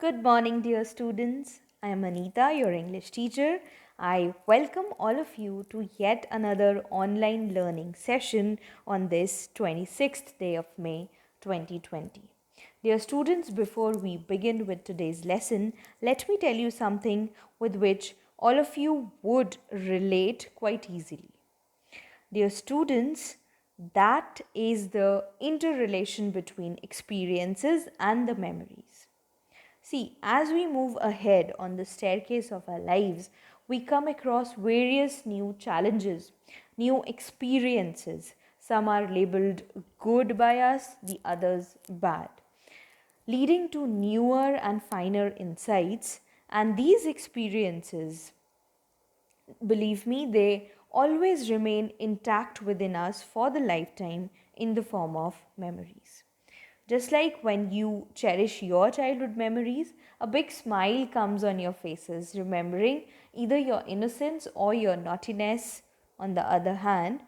Good morning, dear students. I am Anita, your English teacher. I welcome all of you to yet another online learning session on this 26th day of May 2020. Dear students, before we begin with today's lesson, let me tell you something with which all of you would relate quite easily. Dear students, that is the interrelation between experiences and the memories. See, as we move ahead on the staircase of our lives, we come across various new challenges, new experiences. Some are labeled good by us, the others bad, leading to newer and finer insights. And these experiences, believe me, they always remain intact within us for the lifetime in the form of memories. Just like when you cherish your childhood memories, a big smile comes on your faces, remembering either your innocence or your naughtiness on the other hand.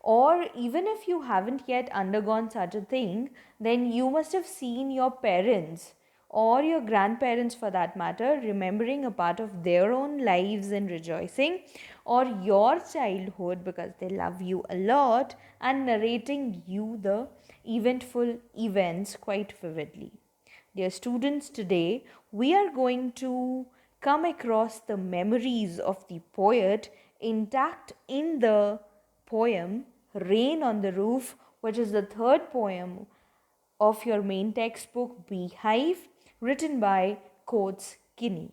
Or even if you haven't yet undergone such a thing, then you must have seen your parents or your grandparents for that matter remembering a part of their own lives and rejoicing, or your childhood because they love you a lot and narrating you the eventful events quite vividly. Dear students, today we are going to come across the memories of the poet intact in the poem Rain on the Roof, which is the third poem of your main textbook Beehive, written by Coates Kinney,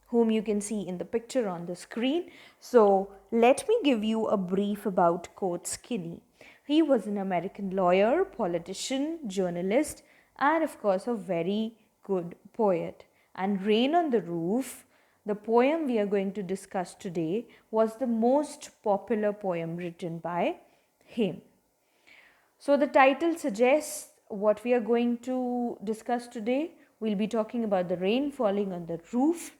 whom you can see in the picture on the screen. So, let me give you a brief about Coates Kinney. He was an American lawyer, politician, journalist, and of course, a very good poet. And Rain on the Roof, the poem we are going to discuss today, was the most popular poem written by him. So, the title suggests what we are going to discuss today. We'll be talking about the rain falling on the roof,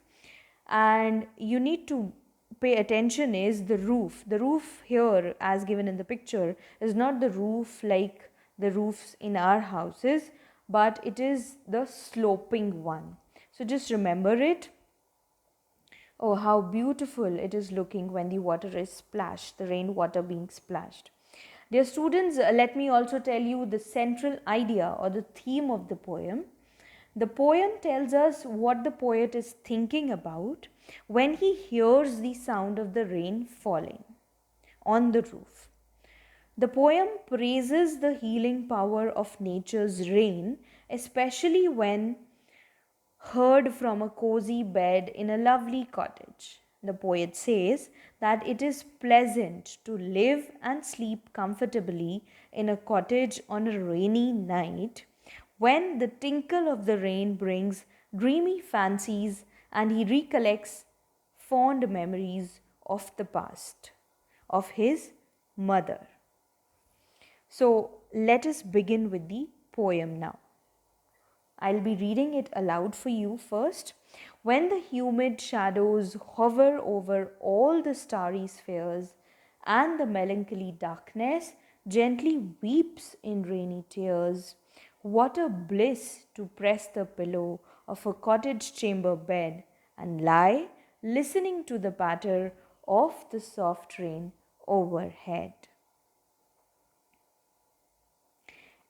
and you need to pay attention is the roof. The roof here, as given in the picture, is not the roof like the roofs in our houses, but it is the sloping one. So, just remember it. Oh, how beautiful it is looking when the water is splashed, the rainwater being splashed. Dear students, let me also tell you the central idea or the theme of the poem. The poem tells us what the poet is thinking about when he hears the sound of the rain falling on the roof. The poem praises the healing power of nature's rain, especially when heard from a cozy bed in a lovely cottage. The poet says that it is pleasant to live and sleep comfortably in a cottage on a rainy night when the tinkle of the rain brings dreamy fancies and he recollects fond memories of the past, of his mother. So let us begin with the poem now. I'll be reading it aloud for you first. When the humid shadows hover over all the starry spheres, and the melancholy darkness gently weeps in rainy tears, what a bliss to press the pillow of a cottage chamber bed and lie listening to the patter of the soft rain overhead.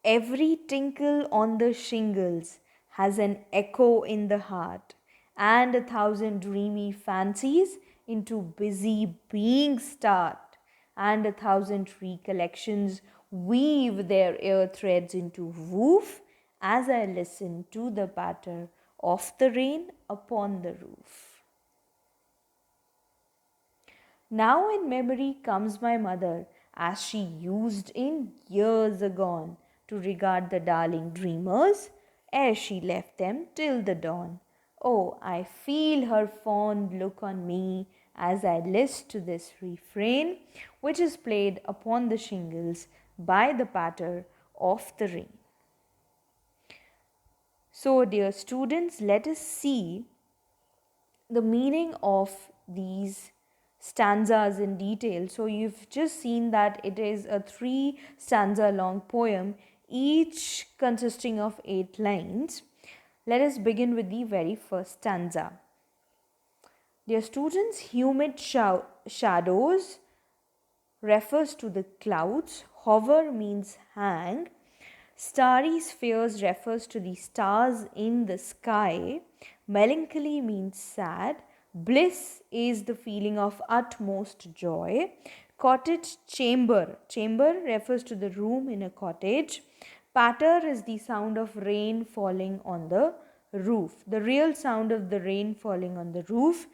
Every tinkle on the shingles has an echo in the heart, and 1,000 dreamy fancies into busy beings start, and 1,000 recollections weave their ear threads into woof as I listen to the patter of the rain upon the roof. Now in memory comes my mother, as she used in years agone to regard the darling dreamers ere she left them till the dawn. Oh, I feel her fond look on me as I list to this refrain, which is played upon the shingles by the patter of the rain. So, dear students, let us see the meaning of these stanzas in detail. So you've just seen that it is a 3 stanza long poem, each consisting of 8 lines. Let us begin with the very first stanza. Dear students, humid shadows refers to the clouds, hover means hang, starry spheres refers to the stars in the sky, melancholy means sad, bliss is the feeling of utmost joy, cottage chamber refers to the room in a cottage, patter is the sound of rain falling on the roof. The real sound of the rain falling on the roof.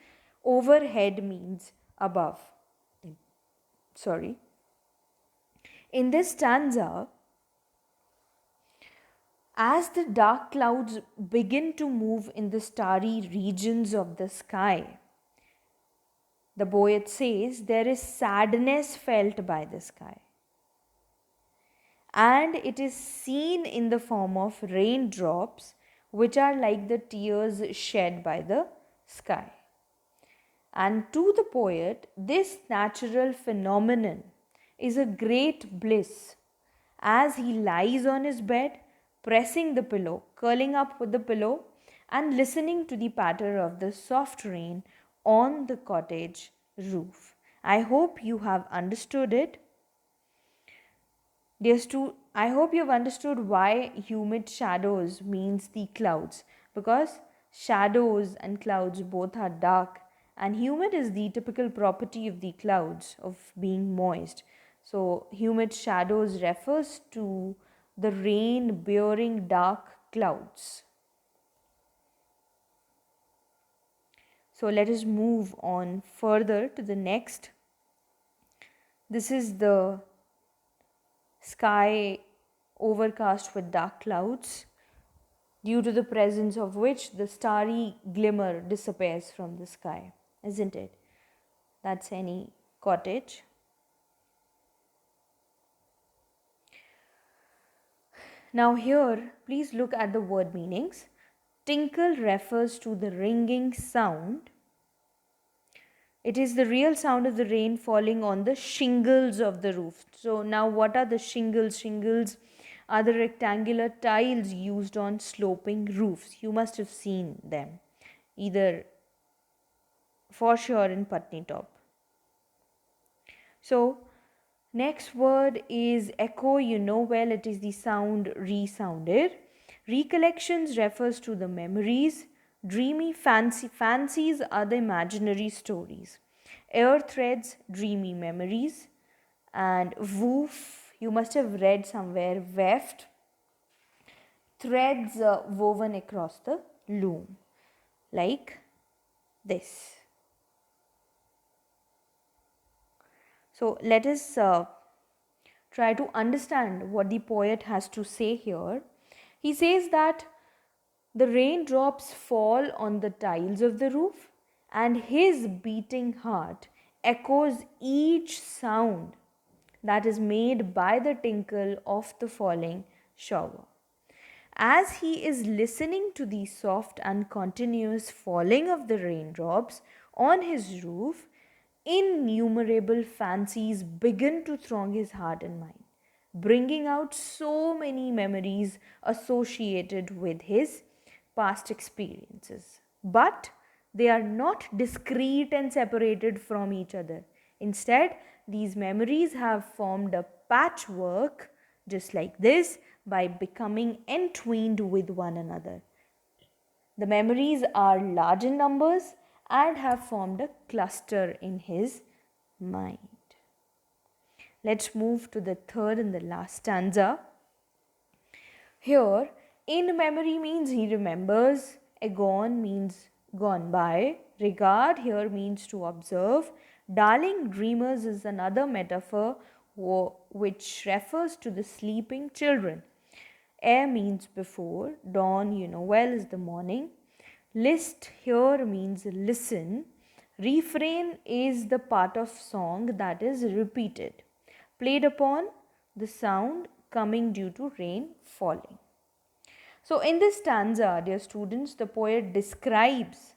Overhead means above. Sorry. In this stanza, as the dark clouds begin to move in the starry regions of the sky, the poet says there is sadness felt by the sky. And it is seen in the form of raindrops, which are like the tears shed by the sky. And to the poet, this natural phenomenon is a great bliss as he lies on his bed, pressing the pillow, curling up with the pillow, and listening to the patter of the soft rain on the cottage roof. I hope you have understood it. I hope you've understood why humid shadows means the clouds, because shadows and clouds both are dark, and humid is the typical property of the clouds of being moist. So humid shadows refers to the rain bearing dark clouds. So let us move on further to the next. This is the sky overcast with dark clouds, due to the presence of which the starry glimmer disappears from the sky, isn't it? That's any cottage. Now, here, please look at the word meanings. Tinkle refers to the ringing sound. It is the real sound of the rain falling on the shingles of the roof. So, now what are the shingles? Shingles are the rectangular tiles used on sloping roofs. You must have seen them, either for sure in Patni Top. So, next word is echo. You know well, it is the sound resounded. Recollections refers to the memories. Dreamy fancies are the imaginary stories. Air threads, dreamy memories. And woof, you must have read somewhere, weft, threads woven across the loom, like this. So let us try to understand what the poet has to say here. He says that the raindrops fall on the tiles of the roof, and his beating heart echoes each sound that is made by the tinkle of the falling shower. As he is listening to the soft and continuous falling of the raindrops on his roof, innumerable fancies begin to throng his heart and mind, bringing out so many memories associated with his past experiences. But they are not discrete and separated from each other. Instead, these memories have formed a patchwork just like this by becoming entwined with one another. The memories are large in numbers and have formed a cluster in his mind. Let's move to the third and the last stanza. Here, in memory means he remembers, agone means gone by, regard here means to observe, darling dreamers is another metaphor which refers to the sleeping children. Air means before, dawn, you know well, is the morning. List here means listen. Refrain is the part of song that is repeated, played upon the sound coming due to rain falling. So, in this stanza, dear students, the poet describes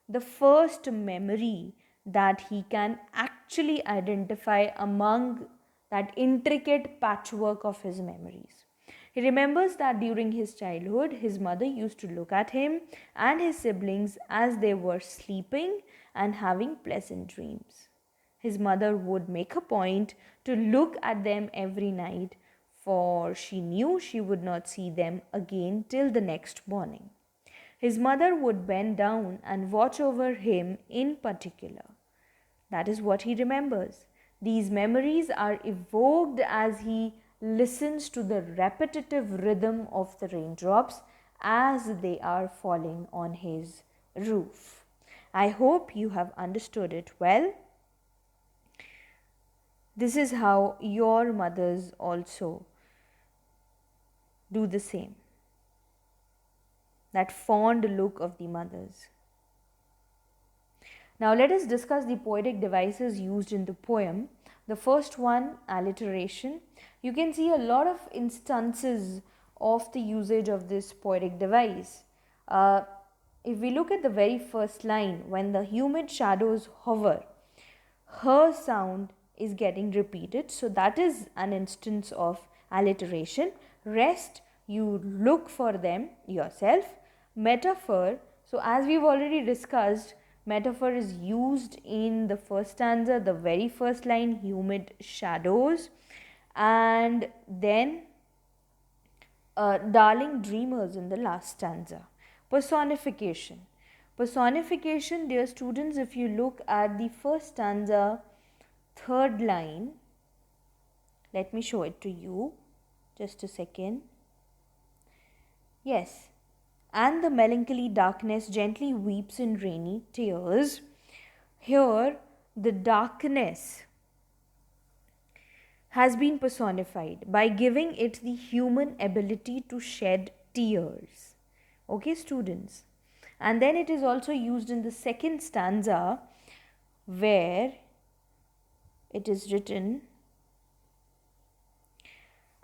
the first memory that he can actually identify among that intricate patchwork of his memories. He remembers that during his childhood, his mother used to look at him and his siblings as they were sleeping and having pleasant dreams. His mother would make a point to look at them every night, for she knew she would not see them again till the next morning. His mother would bend down and watch over him in particular. That is what he remembers. These memories are evoked as he listens to the repetitive rhythm of the raindrops as they are falling on his roof. I hope you have understood it well. This is how your mothers also do the same. That fond look of the mothers. Now let us discuss the poetic devices used in the poem. The first one, alliteration. You can see a lot of instances of the usage of this poetic device. If we look at the very first line, when the humid shadows hover, her sound is getting repeated. So that is an instance of alliteration. Rest, you look for them yourself. Metaphor, so as we've already discussed, metaphor is used in the first stanza, the very first line, humid shadows, and then darling dreamers in the last stanza. Personification. Personification, dear students, if you look at the first stanza, third line, let me show it to you, just a second. Yes, and the melancholy darkness gently weeps in rainy tears. Here, the darkness has been personified by giving it the human ability to shed tears. Okay, students? And then it is also used in the second stanza where it is written,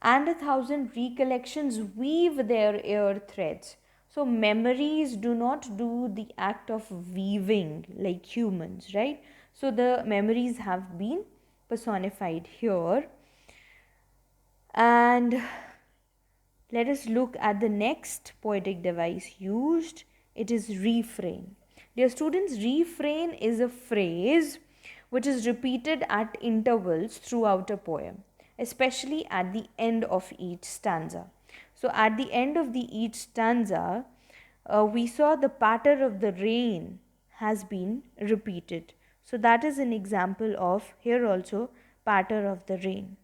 and 1,000 recollections weave their ear threads. So memories do not do the act of weaving like humans, right? So the memories have been personified here. And let us look at the next poetic device used. It is refrain. Dear students, refrain is a phrase which is repeated at intervals throughout a poem, especially at the end of each stanza. So at the end of each stanza, we saw the patter of the rain has been repeated. So that is an example of here also patter of the rain.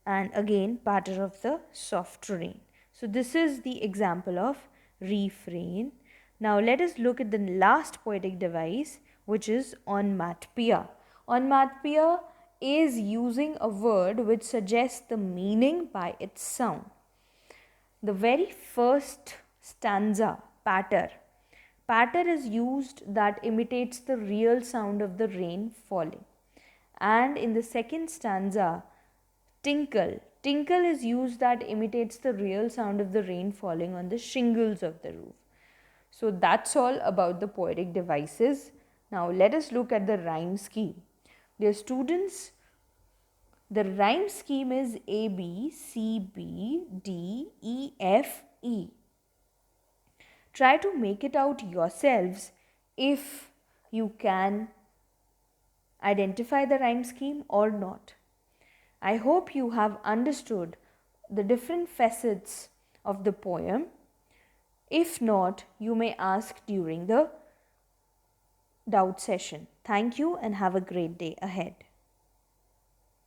And again patter of the soft rain. So this is the example of refrain. Now let us look at the last poetic device, which is onomatopoeia. Onomatopoeia is using a word which suggests the meaning by its sound. The very first stanza, patter. Patter is used that imitates the real sound of the rain falling. And in the second stanza, tinkle. Tinkle is used that imitates the real sound of the rain falling on the shingles of the roof. So that's all about the poetic devices. Now let us look at the rhyme scheme. Dear students, the rhyme scheme is A, B, C, B, D, E, F, E. Try to make it out yourselves if you can identify the rhyme scheme or not. I hope you have understood the different facets of the poem. If not, you may ask during the doubt session. Thank you and have a great day ahead.